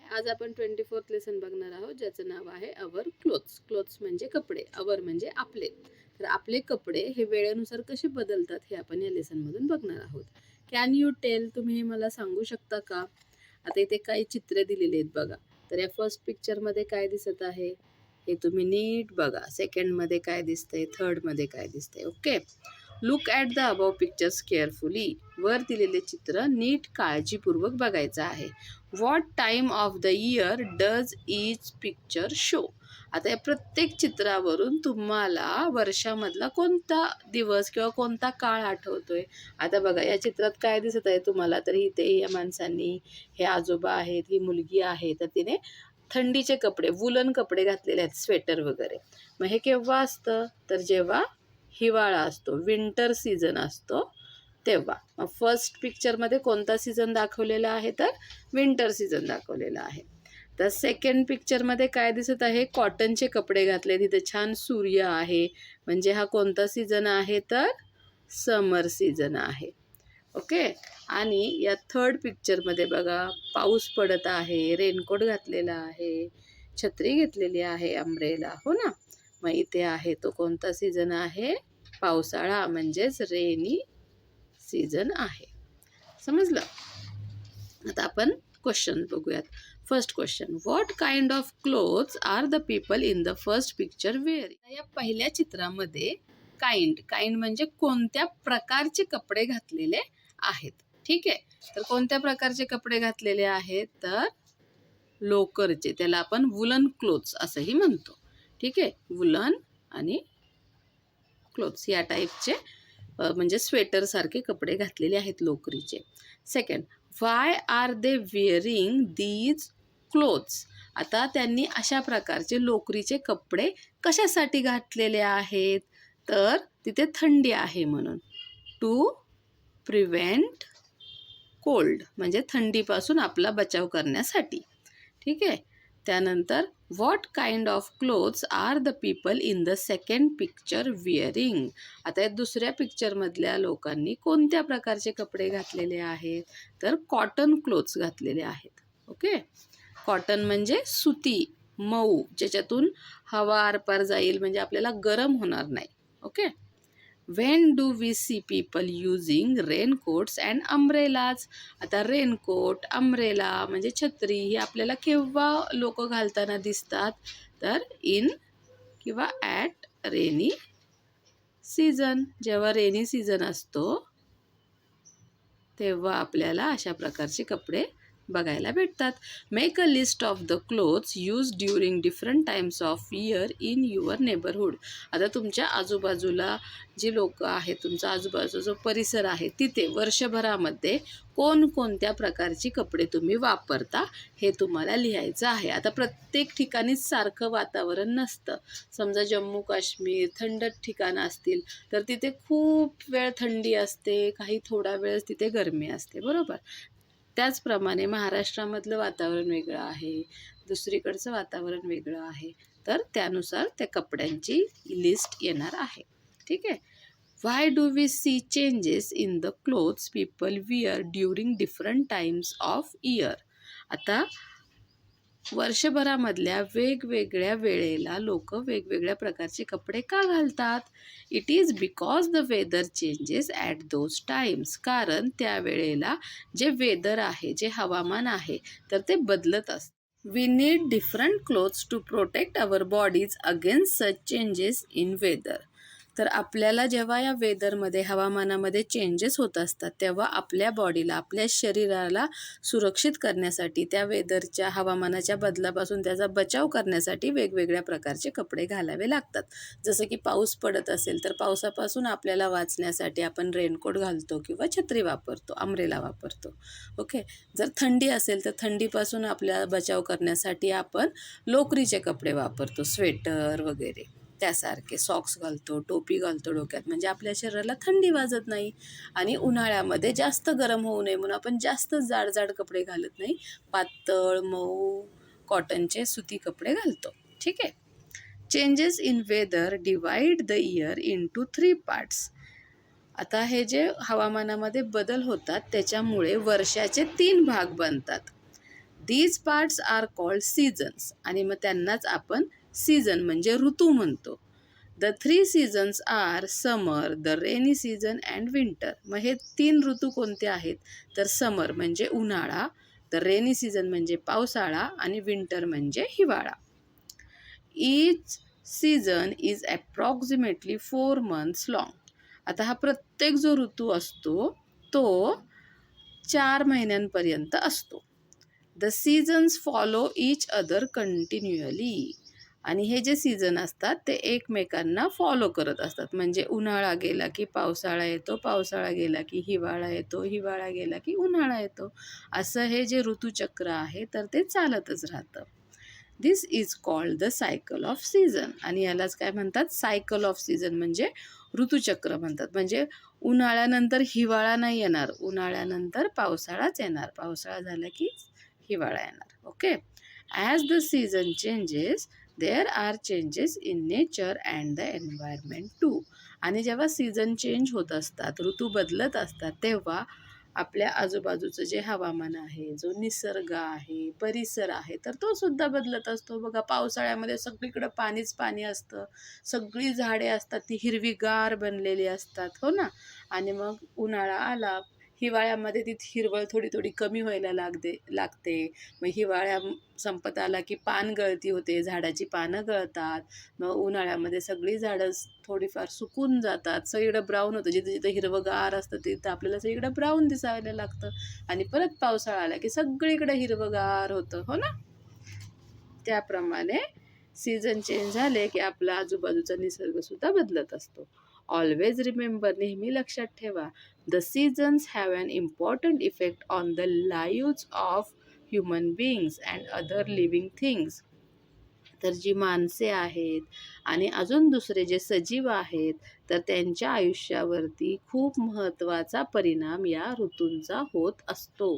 आज आपण 24th lesson बघणार आहोत, ज्याचं नाव आहे अवर क्लोथ्स. क्लोथ्स म्हणजे कपडे, अवर म्हणजे आपले. तर आपले कपडे हे वेळेनुसार कसे बदलतात हे आपण या लेसनमधून बघणार आहोत. कॅन यू टेल, तुम्ही हे मला सांगू शकता का? आता इथे काही चित्रे दिलेली आहेत बघा. तर या फर्स्ट पिक्चरमध्ये काय दिसत आहे हे तुम्ही नीट बघा. सेकंडमध्ये काय दिसतंय, थर्डमध्ये काय दिसतंय. Okay, look at the above pictures carefully. वर दिलेले चित्र नीट काळजीपूर्वक बघायचं आहे. What time of the year does each picture show. आता या प्रत्येक चित्रावरून तुम्हाला वर्षामधला कोणता दिवस किंवा कोणता काळ आठवतोय. आता बघा या चित्रात काय दिसत आहे तुम्हाला, तर इथे या माणसांनी, हे आजोबा आहेत, ही मुलगी आहे, तर तिने थंडीचे कपडे, वुलन कपडे घातलेले आहेत, स्वेटर वगैरे. मग हे केव्हा असतं, तर जेव्हा हिवाळा असतो, विंटर सीझन असतो तेव्हा. मग फर्स्ट पिक्चरमध्ये कोणता सीझन दाखवलेला आहे, तर विंटर सीझन दाखवलेला आहे. तर सेकंड पिक्चरमध्ये काय दिसत आहे, कॉटनचे कपडे घातले, तिथे छान सूर्य आहे, म्हणजे हा कोणता सीझन आहे, तर समर सीझन आहे. ओके, आणि या थर्ड पिक्चरमध्ये बघा पाऊस पडत आहे, रेनकोट घातलेला आहे, छत्री घेतलेली आहे, अम्ब्रेला, हो ना. मग इथे आहे तो कोणता सीझन आहे, पावसाळा, म्हणजेच रेनी सीझन आहे. समजलं. आता आपण क्वेश्चन बघूयात. First question, what kind of clothes are the people in the first picture wearing. या पहिल्या चित्रामध्ये काइंड म्हणजे कोणत्या प्रकारचे कपडे घातलेले आहेत. ठीक आहे, तर कोणत्या प्रकारचे कपडे घातलेले आहेत, तर लोकरचे, त्याला आपण वुलन क्लोथ्स असंही म्हणतो. ठीक आहे, वुलन आणि क्लोथ्स या टाईपचे म्हणजे स्वेटर सारखे कपडे घातलेले आहेत लोकरीचे. Second, why are they wearing these clothes. आता त्यांनी अशा प्रकारचे लोकरीचे कपडे कशासाठी घातलेले आहेत, तर तिथे थंडी आहे म्हणून. टू प्रिव्हेंट कोल्ड, म्हणजे थंडीपासून आपला बचाव करण्यासाठी. ठीक आहे, त्यानंतर what kind of clothes are the people in the second picture wearing. आता या दुसऱ्या पिक्चरमधल्या लोकांनी कोणत्या प्रकारचे कपडे घातलेले आहेत, तर कॉटन क्लोथ्स घातलेले आहेत. ओके, कॉटन म्हणजे सुती, मऊ, ज्याच्यातून हवा आरपार जाईल, म्हणजे आपल्याला गरम होणार नाही. Okay, when do we see people using raincoats and umbrellas. आता रेनकोट, अम्ब्रेला म्हणजे छत्री, ही आपल्याला केव्हा लोक घालताना दिसतात, तर इन किंवा ॲट रेनी सीझन. जेव्हा रेनी सीझन असतो तेव्हा आपल्याला अशा प्रकारचे कपडे बघायला भेटतात. Make a list of the clothes use during different times of year in your neighbourhood. आता तुमच्या आजूबाजूला जी लोक आहेत, तुमचा आजूबाजूचा जो परिसर आहे, तिथे वर्षभरामध्ये कोणकोणत्या प्रकारची कपडे तुम्ही वापरता हे तुम्हाला लिहायचं आहे. आता प्रत्येक ठिकाणीच सारखं वातावरण नसतं. समजा जम्मू काश्मीर थंड ठिकाणं असतील तर तिथे खूप वेळ थंडी असते, काही थोडा वेळ तिथे गरमी असते, बरोबर. त्याचप्रमाणे महाराष्ट्रामधलं वातावरण वेगळं आहे, दुसरीकडचं वातावरण वेगळं आहे, तर त्यानुसार त्या कपड्यांची लिस्ट येणार आहे. ठीक आहे, why do we see changes in the clothes people wear during different times of year. आता वर्षभरामधल्या वेगवेगळ्या वेळेला लोक वेगवेगळ्या प्रकारचे कपडे का घालतात. It is because the weather changes at those times. कारण त्यावेळेला जे वेदर आहे, जे हवामान आहे, तर ते बदलत असतं. We need different clothes to protect our bodies against such changes in weather. तर आपल्याला जेव्हा या वेदरमध्ये, हवामानामध्ये चेंजेस होत असतात, तेव्हा आपल्या बॉडीला, आपल्या शरीराला सुरक्षित करण्यासाठी, त्या वेदरच्या, हवामानाच्या बदलापासून त्याचा बचाव करण्यासाठी वेगवेगळ्या प्रकारचे कपडे घालावे लागतात. जसं की पाऊस पडत असेल तर पावसापासून आपल्याला वाचण्यासाठी आपण रेनकोट घालतो किंवा छत्री वापरतो, अम्ब्रेला वापरतो. ओके, जर थंडी असेल तर थंडीपासून आपला बचाव करण्यासाठी आपण लोकरीचे कपडे वापरतो, स्वेटर वगैरे त्यासारखे, सॉक्स घालतो, टोपी घालतो डोक्यात, म्हणजे आपल्या शरीराला थंडी वाजत नाही. आणि उन्हाळ्यामध्ये जास्त गरम होऊ नये म्हणून आपण जास्त जाड कपडे घालत नाही, पातळ, मऊ, कॉटनचे, सुती कपडे घालतो. ठीक आहे, changes in weather divide the year into 3 parts. आता हे जे हवामानामध्ये बदल होतात त्याच्यामुळे वर्षाचे 3 भाग बनतात. These parts are called seasons, आणि मग त्यांनाच आपण सीझन म्हणजे ऋतू म्हणतो. The 3 seasons are summer, the rainy season and winter. मग हे 3 ऋतू कोणते आहेत? तर समर म्हणजे उन्हाळा, द रेनी सीझन म्हणजे पावसाळा, आणि विंटर म्हणजे हिवाळा. Each season is approximately 4 months long. आता हा प्रत्येक जो ऋतू असतो तो 4 महिन्यांपर्यंत असतो. The seasons follow each other continuously. आणि हे जे सीझन असतात ते एकमेकांना फॉलो करत असतात. म्हणजे उन्हाळा गेला की पावसाळा येतो, पावसाळा गेला की हिवाळा येतो, हिवाळा गेला की उन्हाळा येतो. असं हे जे ऋतुचक्र आहे तर ते चालतच राहतं. This is called the cycle of season. आणि यालाच काय म्हणतात? सायकल ऑफ सीझन म्हणजे ऋतुचक्र म्हणतात. म्हणजे उन्हाळ्यानंतर हिवाळा नाही येणार, उन्हाळ्यानंतर पावसाळाच येणार, पावसाळा झाला की हिवाळा येणार. Okay. As the season changes there are changes in nature and the environment too. आणि जेव्हा सीझन चेंज होत असतात, ऋतू बदलत असतात, तेव्हा आपल्या आजूबाजूचं जे हवामान आहे, जो निसर्ग आहे, परिसर आहे, तर तो सुद्धा बदलत असतो. बघा, पावसाळ्यामध्ये सगळीकडं पाणीच पाणी असतं, सगळी झाडे असतात ती हिरवीगार बनलेली असतात, हो ना. आणि मग उन्हाळा आला, हिवाळ्यामध्ये ती हिरवळ थोडी थोडी कमी व्हायला लागते. मग हिवाळ्या संपत आला की पान गळती होते, झाडाची पानं गळतात. मग उन्हाळ्यामध्ये सगळी झाडं थोडीफार सुकून जातात, सगळीकडं ब्राऊन होतं. जिथे जिथे हिरवंगार असतं तिथं आपल्याला सगळीकडं ब्राऊन दिसायला लागतं. आणि परत पावसाळा आला की सगळीकडे हिरवंगार होतं, हो ना. त्याप्रमाणे सीझन चेंज झाले की आपला आजूबाजूचा निसर्गसुद्धा बदलत असतो. ऑलवेज रिमेंबर, नेहमी लक्षात ठेवा, the seasons have an important effect on the lives of human beings and other living things. तर जी माणसे आहेत आणि अजून दुसरे जे सजीव आहेत तर त्यांच्या आयुष्यावरती खूप महत्त्वाचा परिणाम या ऋतूंचा होत असतो.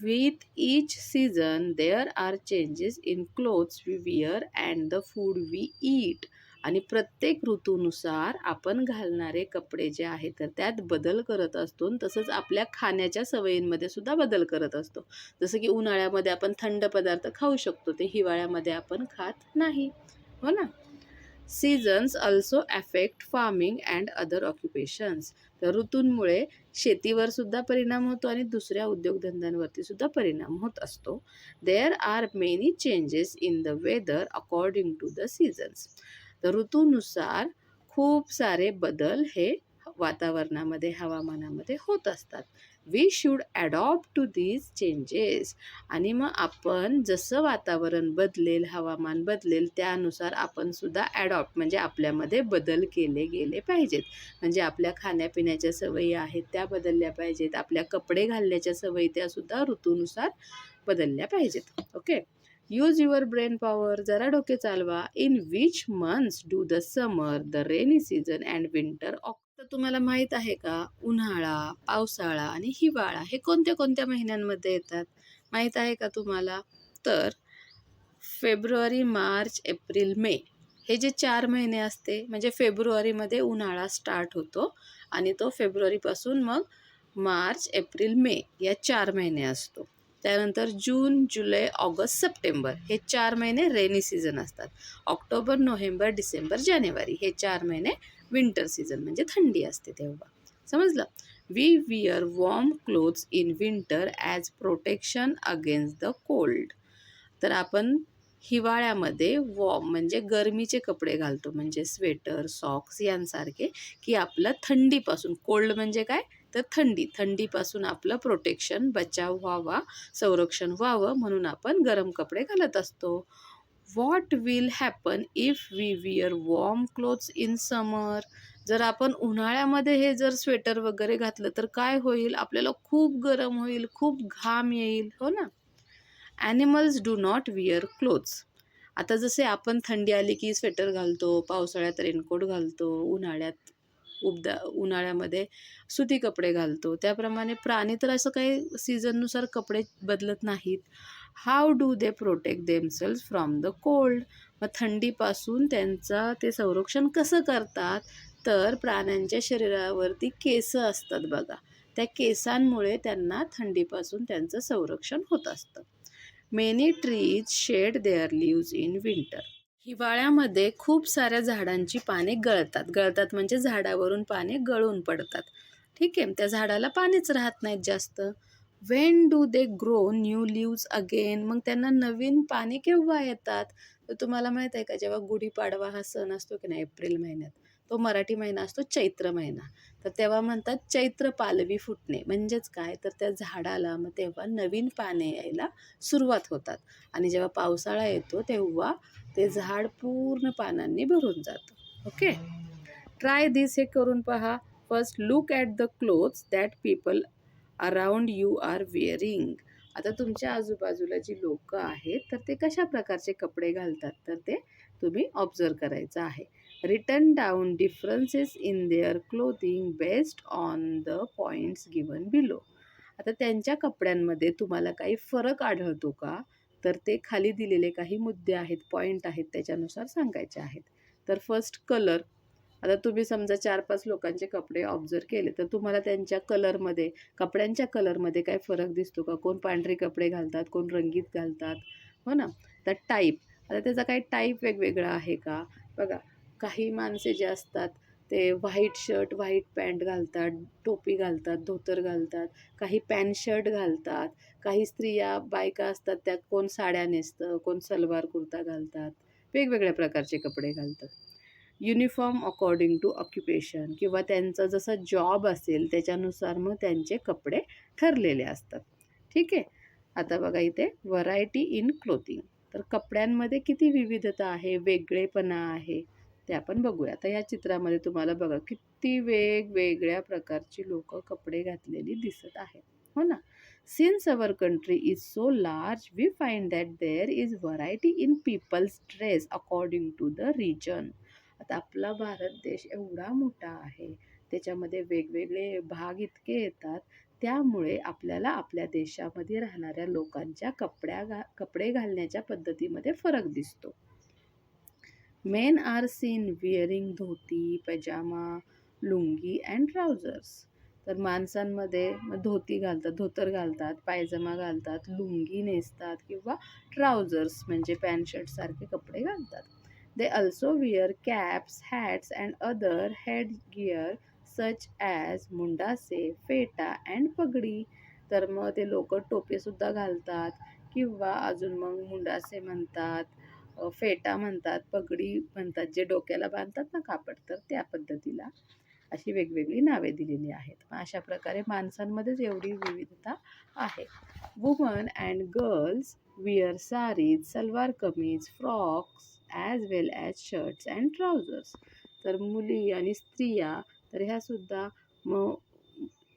With each season, there are changes in clothes we wear and the food we eat. आणि प्रत्येक ऋतूनुसार आपण घालणारे कपडे जे आहेत तर त्यात बदल करत असतो. तसंच आपल्या खाण्याच्या सवयींमध्ये सुद्धा बदल करत असतो. जसं की उन्हाळ्यामध्ये आपण थंड पदार्थ खाऊ शकतो, ते हिवाळ्यामध्ये आपण खात नाही, हो ना. Seasons also affect farming and other occupations. तर ऋतूंमुळे शेतीवर सुद्धा परिणाम होतो आणि दुसऱ्या उद्योगधंद्यांवरती सुद्धा परिणाम होत असतो. There are many changes in the weather according to the seasons. तर ऋतूनुसार खूप सारे बदल हे वातावरणामध्ये, हवामानामध्ये होत असतात. We should adapt to these changes. आणि मग आपण जसं वातावरण बदलेल, हवामान बदलेल, त्यानुसार आपण सुद्धा ॲडॉप्ट म्हणजे आपल्यामध्ये बदल केले गेले पाहिजेत. म्हणजे आपल्या खाण्यापिण्याच्या सवयी आहेत त्या बदलल्या पाहिजेत, आपल्या कपडे घालण्याच्या सवयी त्यासुद्धा ऋतूनुसार बदलल्या पाहिजेत. Okay. Use your brain power. जरा डोके चालवा. In which months do the summer, the rainy season and winter. तर तुम्हाला माहीत आहे का, उन्हाळा, पावसाळा आणि हिवाळा हे कोणत्या कोणत्या महिन्यांमध्ये येतात? माहीत आहे का तुम्हाला? तर फेब्रुवारी, मार्च, एप्रिल, मे हे जे 4 महिने असते, म्हणजे फेब्रुवारीमध्ये उन्हाळा स्टार्ट होतो आणि तो फेब्रुवारीपासून मग मार्च, एप्रिल, मे या 4 महिने असतो. त्यानंतर जून, जुलै, ऑगस्ट, सप्टेंबर हे 4 महिने रेनी सीझन असतात. ऑक्टोबर, नोव्हेंबर, डिसेंबर, जानेवारी हे 4 महिने विंटर सीझन म्हणजे थंडी असते तेव्हा. समजलं? We wear warm clothes in winter as protection against the cold. तर आपण हिवाळ्यामध्ये वॉर्म म्हणजे गरमीचे कपडे घालतो, म्हणजे स्वेटर, सॉक्स यांसारखे, की आपलं थंडीपासून, कोल्ड म्हणजे काय तर थंडी, थंडीपासून आपलं प्रोटेक्शन, बचाव व्हावा, संरक्षण व्हावं म्हणून आपण गरम कपडे घालत असतो. What will happen if we wear warm clothes in summer. जर आपण उन्हाळ्यामध्ये हे जर स्वेटर वगैरे घातलं तर काय होईल? आपल्याला खूप गरम होईल, खूप घाम येईल, हो ना. Animals do not where clothes. आता जसे आपण थंडी आली की स्वेटर घालतो, पावसाळ्यात रेनकोट घालतो, उन्हाळ्यामध्ये सुती कपडे घालतो, त्याप्रमाणे प्राणी तर असं काही सीझननुसार कपडे बदलत नाहीत. How do they protect themselves from the cold. मग थंडीपासून ते संरक्षण कसं करतात? तर प्राण्यांच्या शरीरावरती केस असतात बघा, त्या केसांमुळे त्यांना थंडीपासून त्यांचं संरक्षण होत असतं. Many trees shed their leaves in winter. हिवाळ्यामध्ये खूप साऱ्या झाडांची पाने गळतात म्हणजे झाडावरून पाने गळून पडतात. ठीक आहे, त्या झाडाला पाणीच राहत नाहीत जास्त. Wien do they grow new leaves again, मग त्यांना नवीन पाने केव्हा येतात? तर तुम्हाला माहित आहे का, जेव्हा गुढीपाडवा हा सण असतो की नाही एप्रिल महिन्यात, तो मराठी महिना असतो चैत्र महिना. तर तेव्हा म्हणतात चैत्र पालवी फुटणे, म्हणजेच काय तर त्या झाडाला मग तेव्हा नवीन पाने यायला सुरुवात होतात. आणि जेव्हा पावसाळा येतो तेव्हा ते झाड पूर्ण पानांनी भरून जातं. ओके, ट्राय दिस, हे करून पहा. First look at the clothes that people around you are wearing. आता तुमच्या आजूबाजूला जी लोक आहेत तर ते कशा प्रकारचे कपडे घालतात तर ते तुम्ही ऑब्झर्व करायचं आहे. Written down differences in their clothing based on the points given below. आता त्यांच्या कपड्यांमध्ये तुम्हाला काही फरक आढळतो का? तर ते खाली दिलेले काही मुद्दे आहेत, पॉईंट आहेत, त्याच्यानुसार सांगायचे आहेत. तर फर्स्ट कलर. आता तुम्ही समजा 4-5 लोकांचे कपडे ऑब्झर्व केले तर तुम्हाला त्यांच्या कलरमध्ये, कपड्यांच्या कलरमध्ये काय फरक दिसतो का? कोण पांढरे कपडे घालतात, कोण रंगीत घालतात, हो ना? तर टाईप, आता त्याचा काही टाईप वेगवेगळा आहे का? बघा, काही माणसे जे असतात ते व्हाईट शर्ट, व्हाईट पॅन्ट घालतात, टोपी घालतात, धोतर घालतात, काही पॅन्ट शर्ट घालतात, काही स्त्रिया, बायका असतात त्या कोण साड्या नेसतं, कोण सलवार कुर्ता घालतात, वेगवेगळ्या प्रकारचे कपडे घालतात. युनिफॉर्म अकॉर्डिंग टू ऑक्युपेशन, किंवा त्यांचा जसा जॉब असेल त्याच्यानुसार मग त्यांचे कपडे ठरलेले असतात. ठीक आहे, आता बघा इथे व्हरायटी इन क्लोथिंग. तर कपड्यांमध्ये किती विविधता आहे, वेगळेपणा आहे, ते आपण बघूया. आता या चित्रामध्ये तुम्हाला बघा किती वेगवेगळ्या प्रकारची लोक कपडे घातलेली दिसत आहेत, हो ना? Since our country is so large we find that there is variety in people's dress according to the region. आता आपला भारत देश एवढा मोठा आहे, त्याच्यामध्ये वेगवेगळे भाग इतके येतात, त्यामुळे आपल्याला आपल्या देशामध्ये राहणाऱ्या लोकांच्या कपडे घालण्याच्या पद्धतीमध्ये फरक दिसतो. Men are seen wearing dhoti, pyjama, lungi and trousers. तर माणसांमध्ये मग धोती घालतात, धोतर घालतात, पायजमा घालतात, लुंगी नेसतात किंवा ट्राउझर्स म्हणजे पॅन्ट शर्ट सारखे कपडे घालतात. They also wear caps, hats and other head gear such as मुंडासे, फेटा अँड पगडी. तर मग ते लोक टोपेसुद्धा घालतात किंवा अजून मग मुंडासे म्हणतात, फेटा म्हणतात, पगडी म्हणतात, जे डोक्याला बांधतात ना कापड, तर त्या पद्धतीला अशी वेगवेगळी नावे दिलेली आहेत. अशा प्रकारे माणसांमध्येच एवढी विविधता आहे. Women and girls wear saris, salwar kameez, frocks as well as shirts and trousers. तर मुली आणि स्त्रिया, तर ह्यासुद्धा मग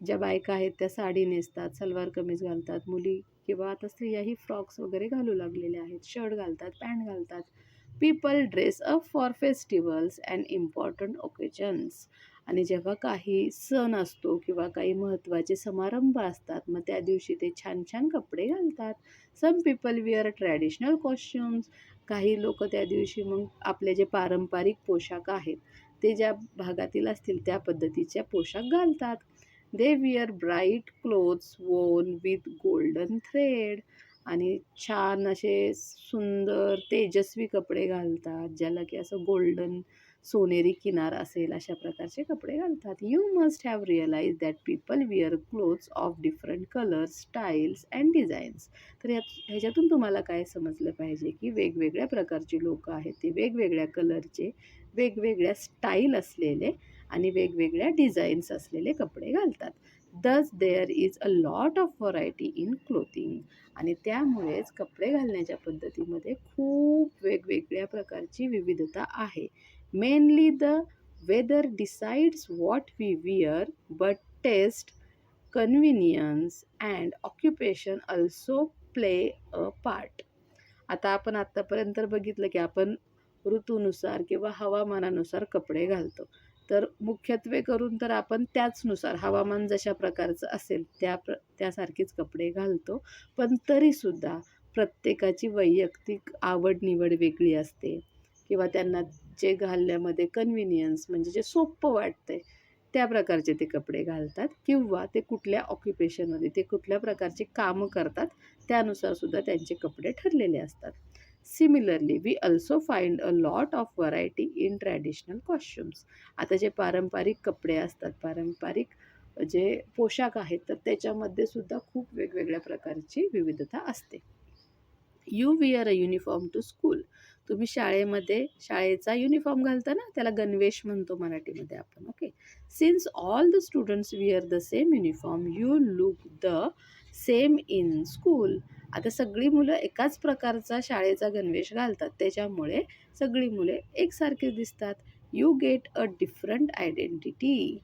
ज्या बायका आहेत त्या साडी नेसतात, सलवार कमीज घालतात, मुली किंवा आता स्त्रियाही फ्रॉक्स वगैरे घालू लागलेल्या आहेत, शर्ट घालतात, पॅन्ट घालतात. People dress up for festivals and important occasions. आणि जेव्हा काही सण असतो किंवा काही महत्त्वाचे समारंभ असतात, मग त्या दिवशी ते छान छान कपडे घालतात. Some people wear traditional costumes. काही लोक त्या दिवशी मग आपले जे पारंपरिक पोशाख आहेत ते ज्या भागातील असतील त्या पद्धतीच्या पोशाख घालतात. दे विअर ब्राईट क्लोथ्स वोन विथ गोल्डन थ्रेड. आणि छान असे सुंदर तेजस्वी कपडे घालतात, ज्याला की असं गोल्डन सोनेरी किनार असेल अशा प्रकारचे कपडे घालतात. You must have realise that people wear clothes of different colours, styles and designs. तर ह्याच्यातून तुम्हाला काय समजलं पाहिजे की वेगवेगळ्या प्रकारची लोक आहेत, ते वेगवेगळ्या कलरचे, वेगवेगळ्या स्टाईल असलेले आणि वेगवेगळ्या डिझाईन्स असलेले कपडे घालतात. Thus there is a lot of variety in clothing. आणि त्यामुळेच कपडे घालण्याच्या पद्धतीमध्ये खूप वेगवेगळ्या प्रकारची विविधता आहे. Mainly the weather decides what we wear, but taste, convenience and occupation also play a part. आता आपण आत्तापर्यंत बघितलं की आपण ऋतूनुसार किंवा हवामानानुसार कपडे घालतो. तर मुख्यत्वे करून तर आपण त्याचनुसार हवामान जशा प्रकारचं असेल त्यासारखेच कपडे घालतो. पण तरीसुद्धा प्रत्येकाची वैयक्तिक आवड-निवड वेगळी असते किंवा त्यांना जे घालण्यामध्ये कन्व्हिनियन्स म्हणजे जे सोपं वाटतंय त्या प्रकारचे ते कपडे घालतात, किंवा ते कुठल्या ऑक्युपेशनमध्ये, ते कुठल्या प्रकारचे कामं करतात त्यानुसार सुद्धा त्यांचे कपडे ठरलेले असतात. Similarly we also find a lot of variety in traditional costumes. आता जे पारंपरिक कपडे असतात, पारंपरिक जे पोशाख आहेत, तर त्याच्यामध्ये सुद्धा खूप वेगवेगळ्या प्रकारची विविधता असते. You wear a uniform to school. तुम्ही शाळेचा युनिफॉर्म घालता ना, त्याला गणवेश म्हणतो मराठीमध्ये आपण. Okay. Since all the students where the same uniform you look the same in school. आता सगळी मुलं एकाच प्रकारचा शाळेचा गणवेश घालतात, त्याच्यामुळे सगळी मुले एकसारखे दिसतात. You get a different identity.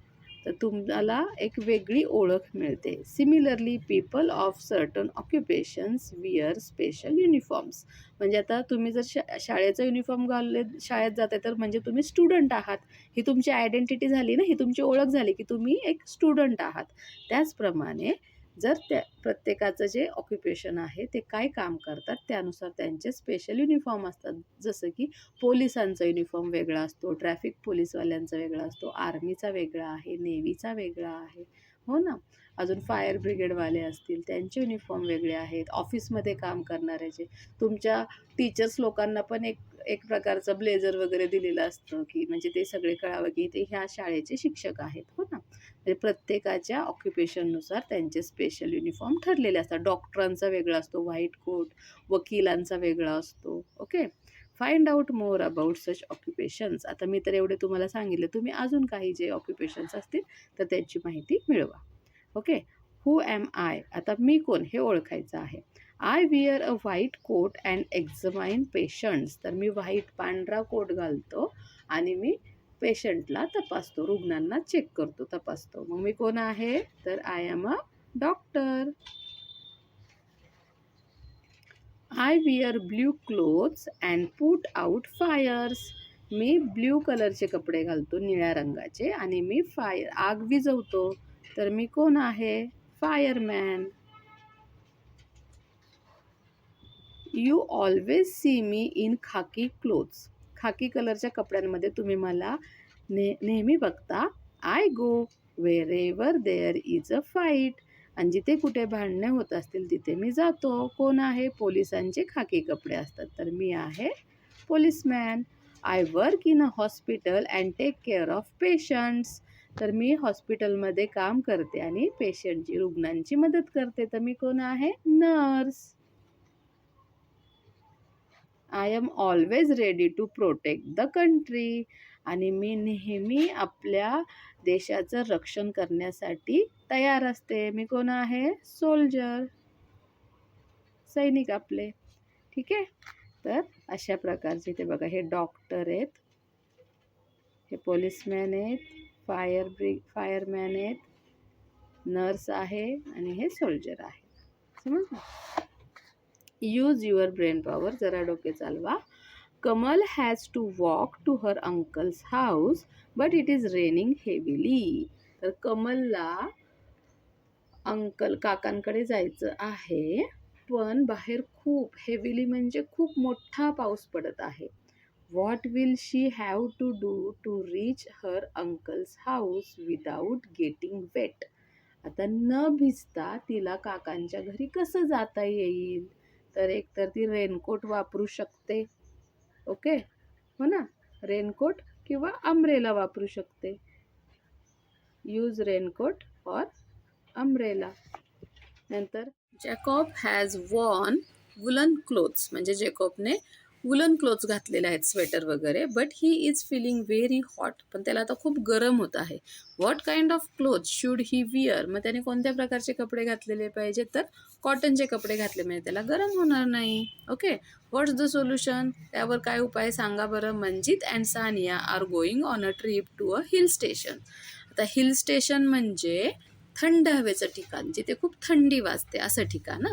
तर तुम्हाला एक वेगळी ओळख मिळते. Similarly people of certain occupations wear special uniforms. म्हणजे आता तुम्ही जर शाळेचा युनिफॉर्म घालले शाळेत जाताय, तर म्हणजे तुम्ही स्टुडंट आहात. ही तुमची आयडेंटिटी झाली ना, ही तुमची ओळख झाली की तुम्ही एक स्टुडंट आहात. त्याचप्रमाणे जर त्या प्रत्येकाचं जे ऑक्युपेशन आहे, ते काय काम करतात त्यानुसार त्यांचे स्पेशल युनिफॉर्म असतात. जसं की पोलिसांचा युनिफॉर्म वेगळा असतो, ट्रॅफिक पोलीसवाल्यांचा वेगळा असतो, आर्मीचा वेगळा आहे, नेव्हीचा वेगळा आहे, हो ना. अजून फायर ब्रिगेडवाले असतील, त्यांचे युनिफॉर्म वेगळे आहेत. ऑफिसमध्ये काम करणाऱ्याचे, तुमच्या टीचर्स लोकांना पण एक एक प्रकारचं ब्लेझर वगैरे दिलेलं असतं, की म्हणजे ते सगळे कळावं की ते ह्या शाळेचे शिक्षक आहेत, हो ना. म्हणजे प्रत्येकाच्या ऑक्युपेशननुसार त्यांचे स्पेशल युनिफॉर्म ठरलेले असतात. डॉक्टरांचा वेगळा असतो व्हाईट कोट, वकिलांचा वेगळा असतो. Okay. Find out more about such occupations. आता मी तर एवढे तुम्हाला सांगितले, तुम्ही अजून काही जे ऑक्युपेशन्स असतील तर त्यांची माहिती मिळवा. ओके. Who am I. आता मी कोण हे ओळखायचं आहे. I wear a white coat and examine patients. तर मी पांढरा कोट घालतो आणि मी पेशंटला तपासतो, रुग्णांना चेक करतो, तपासतो. मग मी कोण आहे, तर I am a doctor. I wear blue clothes and put out fires. मी ब्ल्यू कलरचे कपडे घालतो, निळ्या रंगाचे, आणि मी आग विझवतो. तर मी कोण आहे, fireman. You always see me in khaki clothes. खाकी कलरच्या कपड्यांमध्ये तुम्ही मला नेहमी बघता. I go wherever there is a fight. आणि जिथे कुठे भांडणे होत असतील तिथे मी जातो. कोण आहे, पोलिसांचे खाकी कपडे असतात, तर मी आहे policeman. I work in a hospital and take care of patients. तर मी हॉस्पिटलमध्ये काम करते आणि पेशंटची, रुग्णांची मदत करते, तर मी कोण आहे, nurse. I am always ready to protect the country. आणि मी नेहमी आपल्या देशाचं रक्षण करण्यासाठी तयार असते. मी कोण आहे, सोल्जर, सैनिक आपले. ठीक आहे. तर अशा प्रकारचे ते बघा, हे डॉक्टर आहेत, हे पोलिसमॅन आहेत, फायरमॅन आहेत, नर्स आहे, आणि हे सोल्जर आहे. समजलं. Use your brain power. जरा डोके चालवा. Kamal has to walk to her uncle's house but it is raining heavily. तर कमलला काकांकडे जायचं आहे, पण बाहेर खूप हेविली म्हणजे खूप मोठा पाऊस पडत आहे. What will she have to do to reach her uncle's house without getting wet. आता न भिजता तिला काकांच्या घरी कसं जाता येईल, तर एकतर ती रेनकोट वापरू शकते. ओके, हो ना. रेनकोट किंवा अम्ब्रेला वापरू शकते. यूज रेनकोट और अम्ब्रेला. नंतर Jacob has worn woollen clothes. म्हणजे जॅकॉबने वुलन क्लोथ्स घातलेले आहेत, स्वेटर वगैरे. But he is feeling very hot. पण त्याला आता खूप गरम होत आहे. What kind of clothes should he wear. मग त्याने कोणत्या प्रकारचे कपडे घातलेले पाहिजे, तर कॉटनचे कपडे घातले म्हणजे त्याला गरम होणार नाही. ओके. What's the solution. त्यावर काय उपाय सांगा बरं. Manjit and Sania are going on a trip to a hill station. आता हिल स्टेशन म्हणजे थंड हवेचं ठिकाण, जिथे खूप थंडी वाजते असं ठिकाण.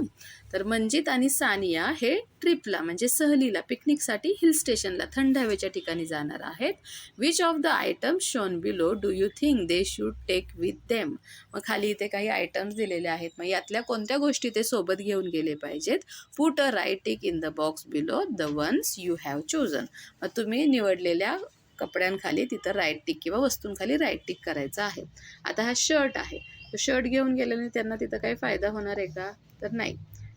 तर मंजित आणि सानिया हे ट्रिपला म्हणजे सहलीला, पिकनिकसाठी हिल स्टेशनला, थंड हवेच्या ठिकाणी जाणार आहेत. Which of the items shown below do you think they should take with them. मग खाली इथे काही आयटम्स दिलेले आहेत, मग यातल्या कोणत्या गोष्टी ते सोबत घेऊन गेले पाहिजेत. Put a right tick in the box below the ones you have chosen. मग तुम्ही निवडलेल्या कपड्यांखाली तिथं राईट टिक किंवा वस्तूंखाली राईट टिक करायचं आहे. आता हा शर्ट आहे, तो शर्ट घेऊन गेल्याने त्यांना तिथं काही फायदा होणार आहे का? तर नाही.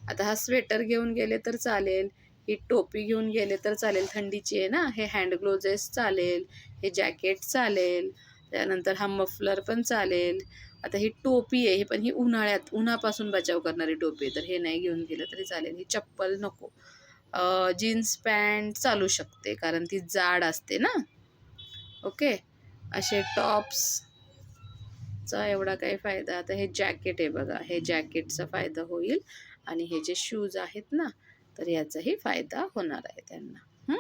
आता हा स्वेटर घेऊन गेले तर चालेल, ही टोपी घेऊन गेले तर चालेल, थंडीची आहे ना, हे हँड ग्लोजेस चालेल, हे जॅकेट चालेल, त्यानंतर हा मफलर पण चालेल. आता ही टोपी आहे, ही पण ही उन्हापासून बचाव करणारी टोपी आहे, तर हे नाही घेऊन गेलं तरी चालेल. ही चप्पल नको. जीन्स पॅन्ट चालू शकते कारण ती जाड असते ना. ओके, असे टॉप्सचा एवढा काही फायदा. आता हे जॅकेट आहे बघा, हे जॅकेटचा फायदा होईल आणि हे जे शूज आहेत ना, तर याचाही फायदा होणार आहे त्यांना.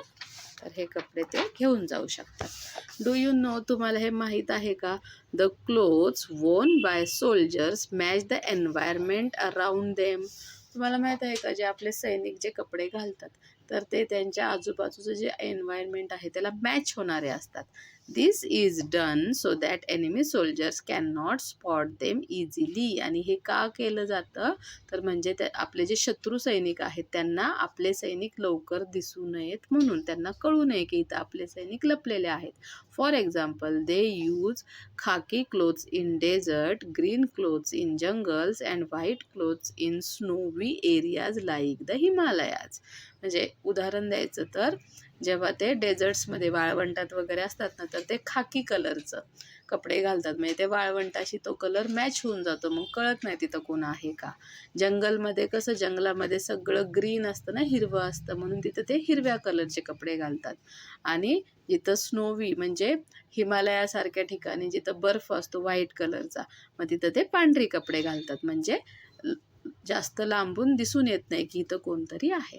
तर हे कपडे ते घेऊन जाऊ शकतात. डू यू नो, तुम्हाला हे माहीत आहे का? The clothes worn by soldiers match the environment around them. तुम्हाला माहीत आहे का, जे आपले सैनिक जे कपडे घालतात तर ते त्यांच्या आजूबाजूचं जे एन्व्हायरमेंट आहे त्याला मॅच होणारे असतात. This is done so that enemy soldiers can not spot them easily. आणि हे का केलं जातं तर म्हणजे ते आपले जे शत्रू सैनिक आहेत त्यांना आपले सैनिक लवकर दिसू नयेत म्हणून, त्यांना कळू नये की इथं आपले सैनिक लपलेले आहेत. For example, they use khaki clothes in desert, green clothes in jungles and white clothes in snowy areas like the Himalayas. म्हणजे उदाहरण द्यायचं तर जेव्हा ते डेझर्ट्समध्ये वाळवंटात वगैरे असतात ना, तर ते खाकी कलरचं कपडे घालतात. म्हणजे ते वाळवंटाशी तो कलर मॅच होऊन जातो, मग कळत नाही तिथं कोण आहे का. जंगलमध्ये कसं, जंगलामध्ये सगळं ग्रीन असतं ना, हिरवं असतं, म्हणून तिथं ते हिरव्या कलरचे कपडे घालतात. आणि जिथं स्नोवी म्हणजे हिमालयासारख्या ठिकाणी जिथं बर्फ असतो व्हाईट कलरचा, मग तिथं ते पांढरी कपडे घालतात, म्हणजे जास्त लांबून दिसून येत नाही की इथं कोणतरी आहे.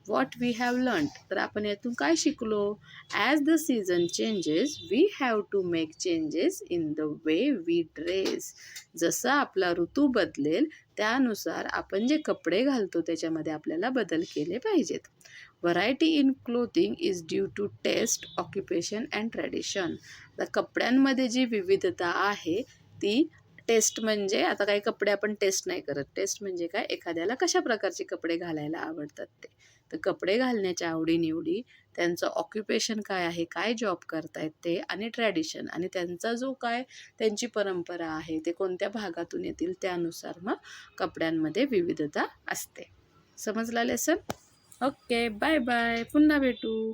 व्हॉट वी हॅव लर्न, तर आपण यातून काय शिकलो? As the season changes we have to make changes in the way we dress. जसं आपला ऋतू बदलेल त्यानुसार आपण जे कपडे घालतो त्याच्यामध्ये आपल्याला बदल केले पाहिजेत. Variety in clothing is due to taste, occupation and tradition. आता कपड्यांमध्ये जी विविधता आहे ती टेस्ट, म्हणजे आता काही कपडे आपण टेस्ट नाही करत. टेस्ट म्हणजे काय, एखाद्याला कशा प्रकारचे कपडे घालायला आवडतात ते. तर कपडे घालण्याच्या आवडीनिवडी, त्यांचं ऑक्युपेशन काय आहे, काय जॉब करतायत ते, आणि ट्रॅडिशन, आणि त्यांचा जो काय त्यांची परंपरा आहे, ते कोणत्या भागातून येतील त्यानुसार मग कपड्यांमध्ये विविधता असते. समजला लेसन? ओके, बाय बाय, पुन्हा भेटू.